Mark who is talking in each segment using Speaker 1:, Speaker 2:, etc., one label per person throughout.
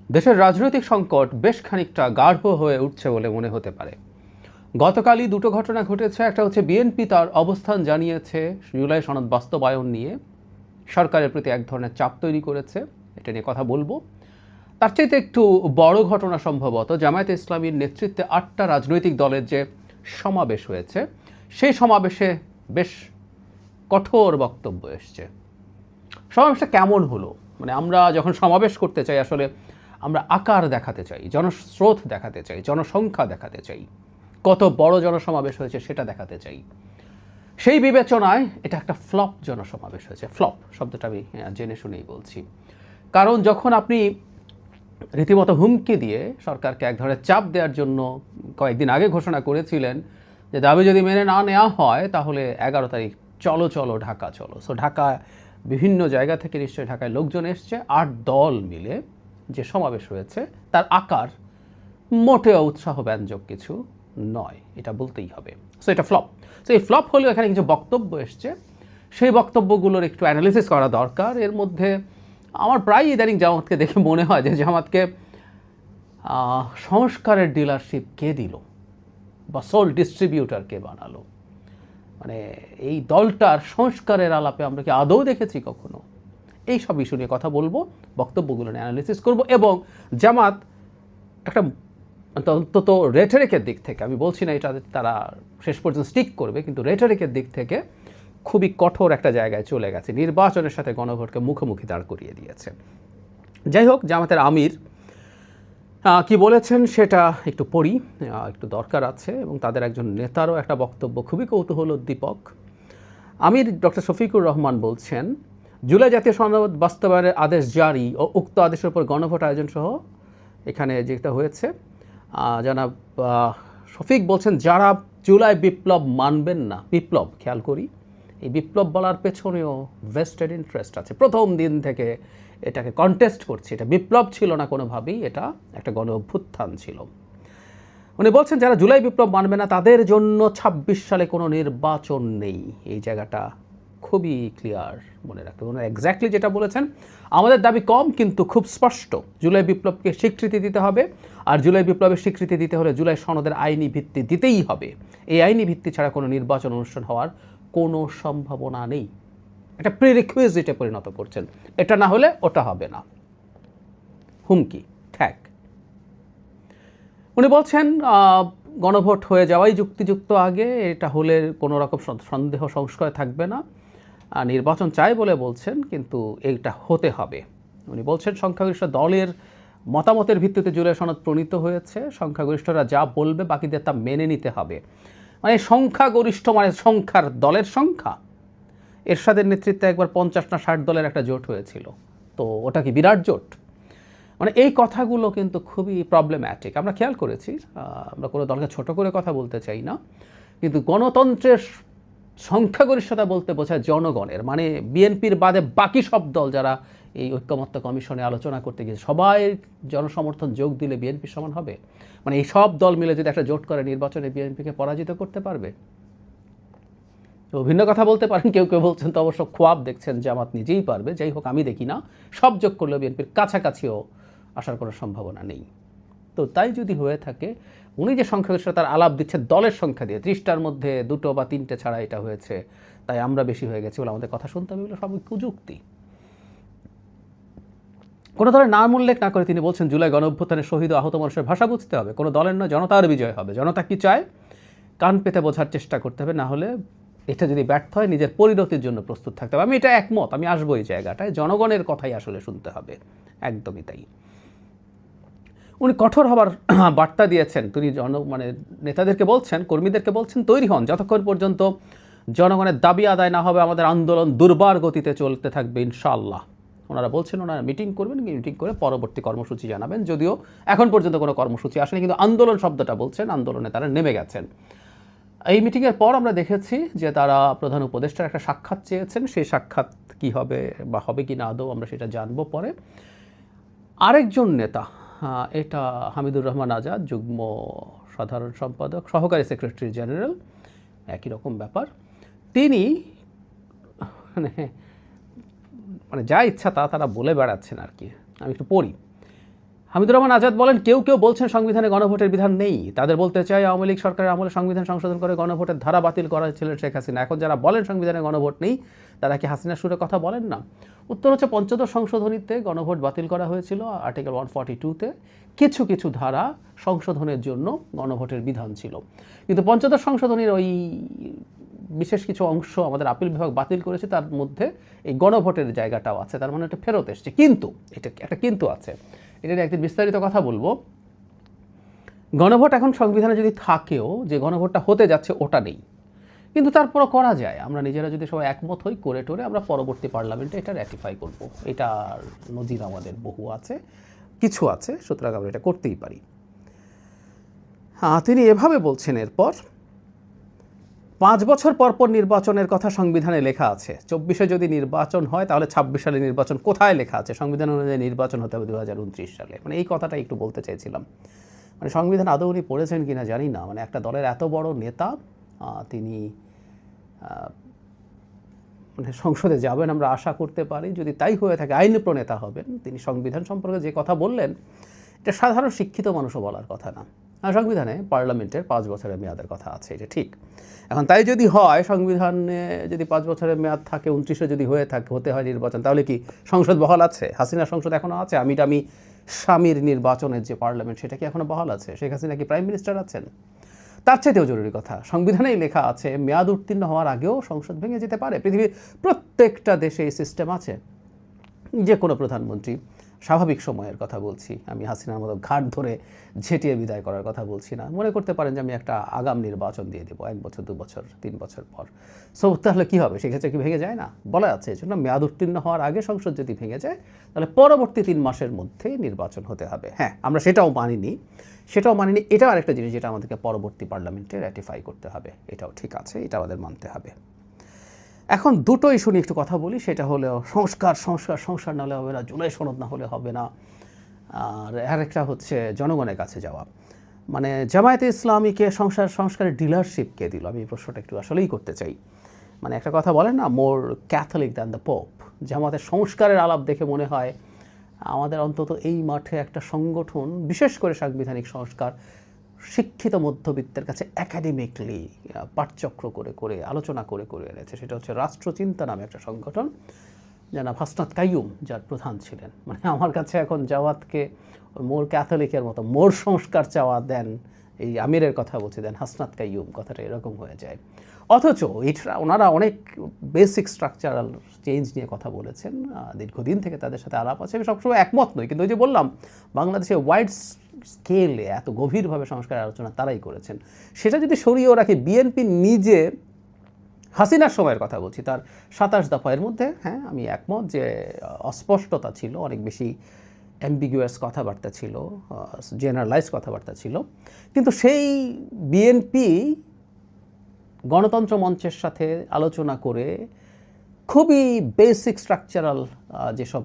Speaker 1: দেশের রাজনৈতিক সংকট বেশ খানিকটা গাঢ় হয়ে উঠছে বলে মনে হতে পারে। গতকালই দুটো ঘটনা ঘটেছে। একটা হচ্ছে বিএনপি তার অবস্থান জানিয়েছে জুলাই সনদ বাস্তবায়ন নিয়ে, সরকারের প্রতি এক ধরনের চাপ তৈরি করেছে। এটা নিয়ে কথা বলবো। তার চাইতে একটু বড় ঘটনা সম্ভবত জামায়াতে ইসলামীর নেতৃত্বে 8টা রাজনৈতিক দলের যে সমাবেশ হয়েছে, সেই সমাবেশে বেশ কঠোর বক্তব্য এসছে। সমাবেশটা কেমন হলো? মানে আমরা যখন সমাবেশ করতে চাই আসলে আমরা আকার দেখাতে চাই, জনস্রোত দেখাতে চাই, জনসংখ্যা দেখাতে চাই, কত বড় জনসমাবেশ হয়েছে সেটা দেখাতে চাই। সেই বিবেচনায় এটা একটা ফ্লপ জনসমাবেশ হয়েছে। ফ্লপ শব্দটা আমি জেনে শুনেই বলছি, কারণ যখন আপনি রীতিমতো হুমকি দিয়ে সরকারকে এক ধরনের চাপ দেওয়ার জন্য কয়েকদিন আগে ঘোষণা করেছিলেন যে দাবি যদি মেনে না নেওয়া হয় তাহলে 11 তারিখ চলো চলো ঢাকা চলো। সো ঢাকায় বিভিন্ন জায়গা থেকে নিশ্চয়ই ঢাকায় লোকজন এসছে। 8 দল মিলে যে সমাবেশ হয়েছে তার আকার মোটেও উৎসাহব্যঞ্জক কিছু নয়, এটা বলতেই হবে। সো এটা ফ্লপ। সো এই ফ্লপ হলেও এখানে কিছু বক্তব্য এসছে, সেই বক্তব্যগুলোর একটু অ্যানালিসিস করা দরকার। এর মধ্যে আমার প্রায় ইদানিং জামাতকে দেখে মনে হয় যে জামাতকে সংস্কারের ডিলারশিপ কে দিল বা সোল ডিস্ট্রিবিউটার কে বানালো। মানে এই দলটার সংস্কারের আলাপে আমরা কি আদৌ দেখেছি কখনো? এই সব ইস্যু নিয়ে কথা বলবো, বক্তব্যগুলো নিয়ে অ্যানালিসিস করব, এবং জামাত একটা অন্তত রেটরিকের দিক থেকে, আমি বলছি না এটা তারা শেষ পর্যন্ত স্টিক করবে, কিন্তু রেটরিকের দিক থেকে খুবই কঠোর একটা জায়গায় চলে গেছে, নির্বাচনের সাথে গণভোটকে মুখোমুখি দাঁড় করিয়ে দিয়েছে। যাই হোক, জামাতের আমির কি বলেছেন সেটা একটু পড়ি, একটু দরকার আছে, এবং তাদের একজন নেতারও একটা বক্তব্য খুবই কৌতূহলোদ্দীপক। আমির ডক্টর শফিকুর রহমান বলছেন, জুলাই জাতীয় সনদ বাস্তবায়নের আদেশ জারি ও উক্ত আদেশের উপর গণভোট আয়োজন সহ এখানে যেটা হয়েছে, জনাব শফিক বলছেন যারা জুলাই বিপ্লব মানবেন না, বিপ্লব খেয়াল করি, এই বিপ্লব বলার পেছনেও ভেস্টেড ইন্টারেস্ট আছে। প্রথম দিন থেকে এটাকে কন্টেস্ট করছে, এটা বিপ্লব ছিল না কোনোভাবেই, এটা একটা গণ অভ্যুত্থান ছিল। উনি বলছেন যারা জুলাই বিপ্লব মানবে না তাদের জন্য 26 সালে কোনো নির্বাচন নেই। এই জায়গাটা খুবই ক্লিয়ার মনে রাখতে হবে। এক্স্যাক্টলি যেটা বলেছেন, আমাদের দাবি কম কিন্তু খুব স্পষ্ট, জুলাই বিপ্লবকে স্বীকৃতি দিতে হবে, আর জুলাই বিপ্লবের স্বীকৃতি দিতে হলে জুলাই সনদের আইনি ভিত্তি দিতেই হবে। এই আইনি ভিত্তি ছাড়া কোনো নির্বাচন অনুষ্ঠান হওয়ার কোনো সম্ভাবনা নেই। এটা প্রিরিকুইজিটে পরিণত করছেন, এটা না হলে ওটা হবে না। হুমকি ঠ্যাক। উনি বলছেন গণভোট হয়ে যাওয়াই যুক্তিযুক্ত আগে, এটা হলে কোনো রকম সন্দেহ সংশয় থাকবে না। নির্বাচন চাই বলে বলছেন, কিন্তু এইটা হতে হবে। উনি বলছেন সংখ্যাগরিষ্ঠ দলের মতামতের ভিত্তিতে জুলাই সনদ প্রণীত হয়েছে, সংখ্যাগরিষ্ঠরা যা বলবে বাকিদের তা মেনে নিতে হবে। মানে সংখ্যাগরিষ্ঠ মানে সংখ্যার দলের সংখ্যা। এরশাদের নেতৃত্বে একবার 50 না 60 দলের একটা জোট হয়েছিল, তো ওটা কি বিরাট জোট? মানে এই কথাগুলো কিন্তু খুবই প্রবলেম্যাটিক। আমরা খেয়াল করেছি, আমরা কোনো দলকে ছোট করে কথা বলতে চাই না, কিন্তু গণতন্ত্রের সংখ্যাগরিষ্ঠতা বলতে বোঝায় জনগণের, মানে বিএনপির বাদে বাকি সব দল যারা এই ঐক্যমত্য কমিশনে আলোচনা করতে গিয়েছে সবাই জনসমর্থন যোগ দিলে বিএনপি সমান হবে? মানে এই সব দল মিলে যদি একটা জোট করে নির্বাচনে বিএনপিকে পরাজিত করতে পারবে? তো ভিন্ন কথা বলতে পারেন কেউ কেউ, বলছেন তো অবশ্য খোয়াব দেখছেন জামাত নিজেই পারবে। যাই হোক, আমি দেখি না, সব যোগ করলেও বিএনপির কাছাকাছিও আসার কোনো সম্ভাবনা নেই। তো তাই যদি হয়ে থাকে, উনি যে সংখ্যাগরিষ্ঠতার আলাপ দিচ্ছে দলের সংখ্যা দিয়ে, 30টার মধ্যে 2টো বা 3টে ছাড়া এটা হয়েছে, তাই আমরা বেশি হয়ে গেছি বলে আমাদের কথা শুনতে হবে, এগুলো সবই কুযুক্তি। কোনো দলের নাম উল্লেখ না করে তিনি বলছেন জুলাই গণ অভ্যুত্থানের শহীদ ও আহত মানুষের ভাষা বুঝতে হবে, কোনো দলের নয় জনতার বিজয় হবে। জনতা কি চায় কান পেতে বোঝার চেষ্টা করতে হবে, না হলে এটা যদি ব্যর্থ হয় নিজের পরিণতির জন্য প্রস্তুত থাকতে হবে। আমি এটা একমত, আমি আসবো এই জায়গাটায়, জনগণের কথাই আসলে শুনতে হবে, একদমই তাই। উনি কঠোর হবার বার্তা দিয়েছেন, তিনি মানে নেতাদেরকে বলছেন, কর্মীদেরকে বলছেন তৈরি হন, যতক্ষণ পর্যন্ত জনগণের দাবি আদায় না হবে আমাদের আন্দোলন দুর্বার গতিতে চলতে থাকবে ইনশাআল্লাহ। ওনারা বলছেন ওনারা মিটিং করবেন, মিটিং করে পরবর্তী কর্মসূচি জানাবেন, যদিও এখন পর্যন্ত কোনো কর্মসূচি আসেনি, কিন্তু আন্দোলন শব্দটা বলছেন, আন্দোলনে তারা নেমে গেছেন। এই মিটিংয়ের পর আমরা দেখেছি যে তারা প্রধান উপদেষ্টার একটা সাক্ষাৎ চেয়েছেন, সেই সাক্ষাৎ কি হবে বা হবে কি না আদৌ আমরা সেটা জানবো পরে। আরেকজন নেতা, এটা হামিদুর রহমান আজাদ, যুগ্ম সাধারণ সম্পাদক, সহকারী সেক্রেটারি জেনারেল, একই রকম ব্যাপার। তিনি মানে যা ইচ্ছা তা তারা বলে বেড়াচ্ছেন আর কি। আমি একটু পড়ি। হামিদুর রহমান আজাদ বলেন, কেউ কেউ বলছেন সংবিধানে গণভোটের বিধান নেই। তাদের বলতে চাই, আওয়ামী লীগ সরকারের আমলে সংবিধান সংশোধন করে গণভোটের ধারা বাতিল করা ছিলেন শেখ হাসিনা। এখন যারা বলেন সংবিধানে গণভোট নেই, তারা কি হাসিনার সুরে কথা বলেন না? উত্তর হচ্ছে, পঞ্চদশ সংশোধনীতে গণভোট বাতিল করা হয়েছিল আর্টিকেল 142-তে। কিছু কিছু ধারা সংশোধনের জন্য গণভোটের বিধান ছিল, কিন্তু পঞ্চদশ সংশোধনীর ওই বিশেষ কিছু অংশ আমাদের আপিল বিভাগ বাতিল করেছে, তার মধ্যে এই গণভোটের জায়গাটাও আছে। তার মানে এটা ফেরত এসছে। কিন্তু এটা একটা কিন্তু আছে, এটার একদিন বিস্তারিত কথা বলবো। গণভোট এখন সংবিধানে যদি থাকেও, যে গণভোটটা হতে যাচ্ছে ওটা নেই, কিন্তু তারপরও করা যায়। আমরা নিজেরা যদি সবাই একমত হই, করে টোরে আমরা পরবর্তী পার্লামেন্টে এটা র্যাটিফাই করব। এটার নজির আমাদের বহু আছে, কিছু আছে, সুতরাং আমরা এটা করতেই পারি। তিনি এভাবে বলছেন এরপর, 5 বছর পর পর নির্বাচনের কথা সংবিধানে লেখা আছে। 24-এ যদি নির্বাচন হয়, তাহলে 26 সালে নির্বাচন কোথায় লেখা আছে? সংবিধান অনুযায়ী নির্বাচন হতে হবে 2029 সালে। মানে এই কথাটা একটু বলতে চাইছিলাম। মানে সংবিধান আদৌ উনি পড়েছেন কিনা জানি না। মানে একটা দলের এত বড় নেতা, তিনি মানে সংসদে যাবেন আমরা আশা করতে পারি। যদি তাই হয়ে থাকে, আইন প্রণেতা হবেন। তিনি সংবিধান সম্পর্কে যে কথা বললেন, এটা সাধারণ শিক্ষিত মানুষও বলার কথা না। আর সংবিধানে পার্লামেন্টের 5 বছরের মেয়াদের কথা আছে, এটা ঠিক। এখন তাই যদি হয়, সংবিধানে যদি 5 বছরের মেয়াদ থাকে, 29-এ যদি হতে হয় নির্বাচন, তাহলে কি সংসদ বহাল আছে? হাসিনার সংসদ এখনও আছে? আমি স্বামীর নির্বাচনের যে পার্লামেন্ট, সেটা কি এখনও বহাল আছে? শেখ হাসিনা কি প্রাইম মিনিস্টার আছেন? তার চাইতেও জরুরি কথা, সংবিধানেই লেখা আছে মেয়াদ উত্তীর্ণ হওয়ার আগেও সংসদ ভেঙে যেতে পারে। পৃথিবীর প্রত্যেকটা দেশে এই সিস্টেম আছে। যে কোনো প্রধানমন্ত্রী, স্বাভাবিক সময়ের কথা বলছি, আমি হাসিনার মতো ঘাট ধরে ঝেঁটিয়ে বিদায় করার কথা বলছি না, মনে করতে পারেন যে আমি একটা আগাম নির্বাচন দিয়ে দেবো 1 বছর 2 বছর 3 বছর পর। সো তাহলে কী হবে? সেক্ষেত্রে কি ভেঙে যায় না? বলা আছে, এই জন্য মেয়াদ উত্তীর্ণ হওয়ার আগে সংসদ যদি ভেঙে যায়, তাহলে পরবর্তী 3 মাসের মধ্যেই নির্বাচন হতে হবে। হ্যাঁ, আমরা সেটাও মানিনি। এটাও আরেকটা জিনিস যেটা আমাদেরকে পরবর্তী পার্লামেন্টে র্যাটিফাই করতে হবে। এটাও ঠিক আছে, এটা আমাদের মানতে হবে। এখন দুটো ইস্যু নিয়ে একটু কথা বলি। সেটা হলো সংস্কার না হলে হবে না, জুলাই সনদ না হলে হবে না। আর আরেকটা হচ্ছে জনগণের কাছে যাওয়া। মানে জামায়াতে ইসলামীকে সংস্কারের ডিলারশিপ কে দিল? আমি এই প্রশ্নটা একটু আসলেই করতে চাই। মানে একটা কথা বলেন না, more Catholic than the pope. জামায়াতের সংস্কারের আলাপ দেখে মনে হয় আমাদের অন্তত এই মাঠে একটা সংগঠন, বিশেষ করে সাংবিধানিক সংস্কার, শিক্ষিত মধ্যবিত্তের কাছে একাডেমিকলি পাঠচক্র করে আলোচনা করে এনেছে। সেটা হচ্ছে রাষ্ট্রচিন্তা নামে একটা সংগঠন, জানাব হাসনাত কাইয়ুম যার প্রধান ছিলেন। মানে আমার কাছে এখন জাওয়াতকে মোর ক্যাথলিকের মতো মোর সংস্কার চাওয়া দেন, এই আমিরের কথা বলছি, দেন হাসনাত কাইয়ুম, কথাটা এরকম হয়ে যায়। অথচ ওনারা অনেক বেসিক স্ট্রাকচারাল চেঞ্জ নিয়ে কথা বলেছেন, দীর্ঘদিন থেকে তাদের সাথে আলাপ আছে। আমি সবসময় একমত নই, কিন্তু ওই যে বললাম, বাংলাদেশে ওয়াইড স্কেলে এত গভীরভাবে সংস্কারের আলোচনা তারাই করেছেন। সেটা যদি সরিয়েও রাখি, বিএনপি নিজে হাসিনার সময়ের কথা বলছি, তার 27 দফার মধ্যে, হ্যাঁ আমি একমত যে অস্পষ্টতা ছিল, অনেক বেশি অ্যাম্বিগুয়াস কথাবার্তা ছিল, জেনারেলাইজ কথাবার্তা ছিল। কিন্তু সেই বিএনপি গণতন্ত্র মঞ্চের সাথে আলোচনা করে খুবই বেসিক স্ট্রাকচারাল যেসব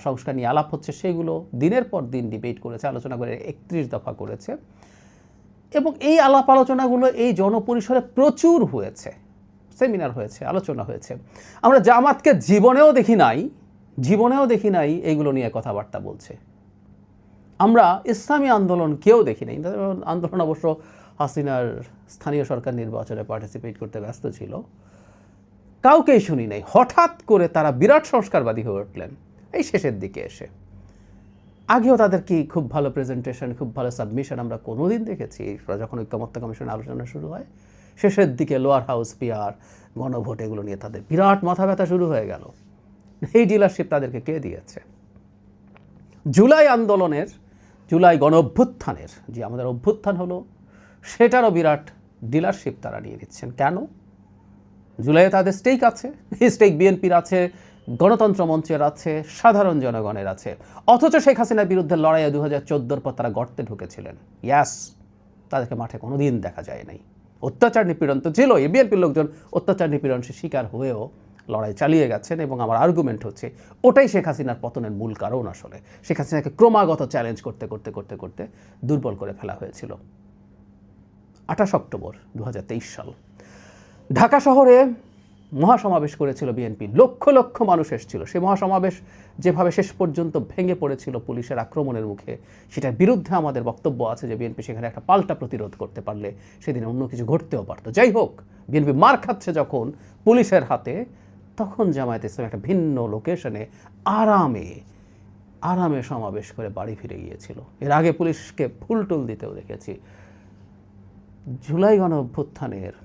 Speaker 1: সংস্কার নিয়ে আলাপ হচ্ছে, সেগুলো দিনের পর দিন ডিবেট করেছে, আলোচনা করে 31 দফা করেছে। এবং এই আলাপ আলোচনাগুলো এই জনপরিসরে প্রচুর হয়েছে, সেমিনার হয়েছে, আলোচনা হয়েছে। আমরা জামাতকে জীবনেও দেখি নাই এইগুলো নিয়ে কথাবার্তা বলছে। আমরা ইসলামী আন্দোলন কেউ দেখি নাই। আন্দোলন অবশ্য হাসিনার স্থানীয় সরকার নির্বাচনে পার্টিসিপেট করতে ব্যস্ত ছিল, কাউকেই শুনি নাই। হঠাৎ করে তারা বিরাট সংস্কারবাদী হয়ে উঠলেন এই শেষের দিকে এসে। আগেও তাদের কি খুব ভালো প্রেজেন্টেশন, খুব ভালো সাবমিশন আমরা কোনোদিন দেখেছি? যখন ঐক্যমত্য কমিশনের আলোচনা শুরু হয়, শেষের দিকে লোয়ার হাউস, পিআর, গণভোট, এগুলো নিয়ে তাদের বিরাট মাথা ব্যথা শুরু হয়ে গেল। এই ডিলারশিপ তাদেরকে কে দিয়েছে? জুলাই গণ অভ্যুত্থানের যে আমাদের অভ্যুত্থান হলো, সেটারও বিরাট ডিলারশিপ তারা নিয়ে নিচ্ছেন। কেন? জুলাইয়ে তাদের স্টেক আছে, এই স্টেক বিএনপির আছে, গণতন্ত্র মঞ্চের আছে, সাধারণ জনগণের আছে। অথচ শেখ হাসিনার বিরুদ্ধে লড়াইয়ে 2014 পর তারা গর্তে ঢুকেছিলেন। ইয়াস, তাদেরকে মাঠে কোনোদিন দেখা যায় নাই। অত্যাচার নিপীড়ন তো ছিল, বিএনপির লোকজন অত্যাচার নিপীড়ন শিকার হয়েও লড়াই চালিয়ে গেছেন। এবং আমার আর্গুমেন্ট হচ্ছে ওটাই শেখ হাসিনার পতনের মূল কারণ। আসলে শেখ হাসিনাকে ক্রমাগত চ্যালেঞ্জ করতে দুর্বল করে ফেলা হয়েছিল। 28 অক্টোবর 2023 সাল ঢাকা শহরে মহাসমাবেশ করেছিল বিএনপি, লক্ষ লক্ষ মানুষ এসেছিল। সেই মহাসমাবেশ যেভাবে শেষ পর্যন্ত ভেঙে পড়েছিল পুলিশের আক্রমণের মুখে, সেটার বিরুদ্ধে আমাদের বক্তব্য আছে যে বিএনপি সেখানে একটা পাল্টা প্রতিরোধ করতে পারলে সেদিনে অন্য কিছু ঘটতেও পারত। যাই হোক, বিএনপি মার খাচ্ছে যখন পুলিশের হাতে, তখন জামায়াত ইসলাম একটা ভিন্ন লোকেশনে আরামে সমাবেশ করে বাড়ি ফিরে গিয়েছিল। এর আগে পুলিশকে ফুলটুল দিতেও দেখেছি। জুলাই গণ অভ্যুত্থানের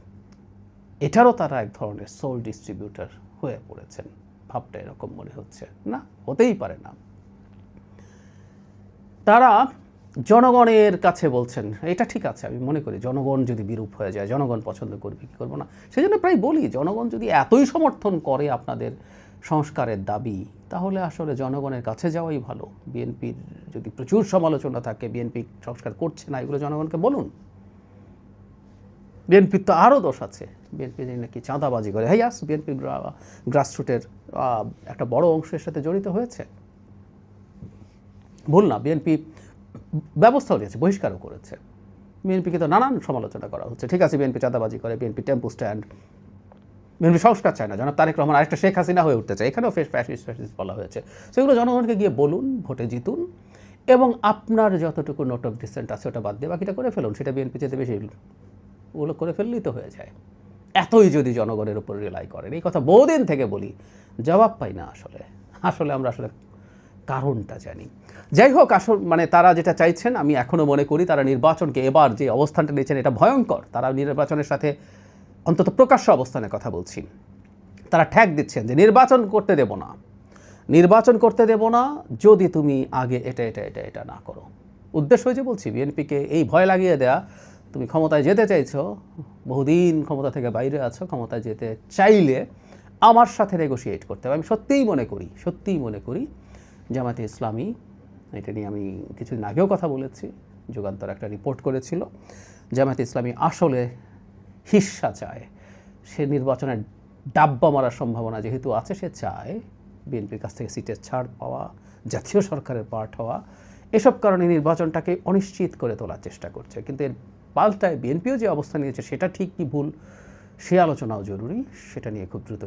Speaker 1: এটারও তারা এক ধরনের সোল ডিস্ট্রিবিউটর হয়ে পড়েছেন, ভাবটা এরকম মনে হচ্ছে। না, হতেই পারে না। তারা জনগণের কাছে বলছেন, এটা ঠিক আছে, আমি মনে করি জনগণ যদি বিরূপ হয়ে যায়, জনগণ পছন্দ করবে কি করবো না, সেই জন্য প্রায় বলি জনগণ যদি এতই সমর্থন করে আপনাদের সংস্কারের দাবি, তাহলে আসলে জনগণের কাছে যাওয়াই ভালো। বিএনপির যদি প্রচুর সমালোচনা থাকে, বিএনপি সংস্কার করছে না, এগুলো জনগণকে বলুন। বিএনপির তো আরও দোষ আছে, বিএনপি নাকি চাঁদাবাজি করে। হ্যাঁ, বিএনপির গ্রাসরুটের একটা বড় অংশের সাথে জড়িত হয়েছে, ভুল না। বিএনপি ব্যবস্থাও নিয়েছে, বহিষ্কারও করেছে। বিএনপিকে তো নানান সমালোচনা করা হচ্ছে। ঠিক আছে, বিএনপি চাঁদাবাজি করে, বিএনপি টেম্পো স্ট্যান্ড, বিএনপি সংস্কার চায় না, জনাব তারেক রহমান আরেকটা শেখ হাসিনা হয়ে উঠতে চায়, এখানেও ফ্যাসিস্ট বলা হয়েছে। সেগুলো জনগণকে গিয়ে বলুন, ভোটে জিতুন, এবং আপনার যতটুকু নোট অফ ডিসেন্ট আছে ওটা বাদ দিয়ে বাকিটা করে ফেলুন। সেটা বিএনপি যেতে বেশি ওগুলো করে ফেললেই তো হয়ে যায়। এতই যদি জনগণের উপর রিলাই করেন, এই কথা বহুদিন থেকে বলি, জবাব পাই না। আসলে আমরা কারণটা জানি। যাই হোক, মানে তারা যেটা চাইছেন, আমি এখনও মনে করি তারা নির্বাচনকে এবার যে অবস্থানটা নিয়েছেন এটা ভয়ঙ্কর। তারা নির্বাচনের সাথে অন্তত প্রকাশ্য অবস্থানের কথা বলছি, তারা ঠ্যাক দিচ্ছেন যে নির্বাচন করতে দেব না যদি তুমি আগে এটা না করো। উদ্দেশ্য হয়েছে বলছি বিএনপিকে এই ভয় লাগিয়ে দেয়া, তুমি ক্ষমতায় যেতে চাইছো, বহুদিন ক্ষমতা থেকে বাইরে আছো, ক্ষমতায় যেতে চাইলে আমার সাথে নেগোশিয়েট করতে হবে। আমি সত্যিই মনে করি জামায়াতে ইসলামী, এটা নিয়ে আমি কিছুদিন আগেও কথা বলেছি, যুগান্তর একটা রিপোর্ট করেছিল, জামায়াতে ইসলামী আসলে হিস্সা চায়। সে নির্বাচনের ডাব্বা মারার সম্ভাবনা যেহেতু আছে, সে চায় বিএনপির কাছ থেকে সিটের ছাড় পাওয়া, জাতীয় সরকারের পার্ট হওয়া। এসব কারণে নির্বাচনটাকে অনিশ্চিত করে তোলার চেষ্টা করছে। কিন্তু এর পাল্টায় বিএনপিও যে অবস্থান নিয়েছে সেটা ঠিক কি ভুল, সে আলোচনাও জরুরি। সেটা নিয়ে খুব দ্রুত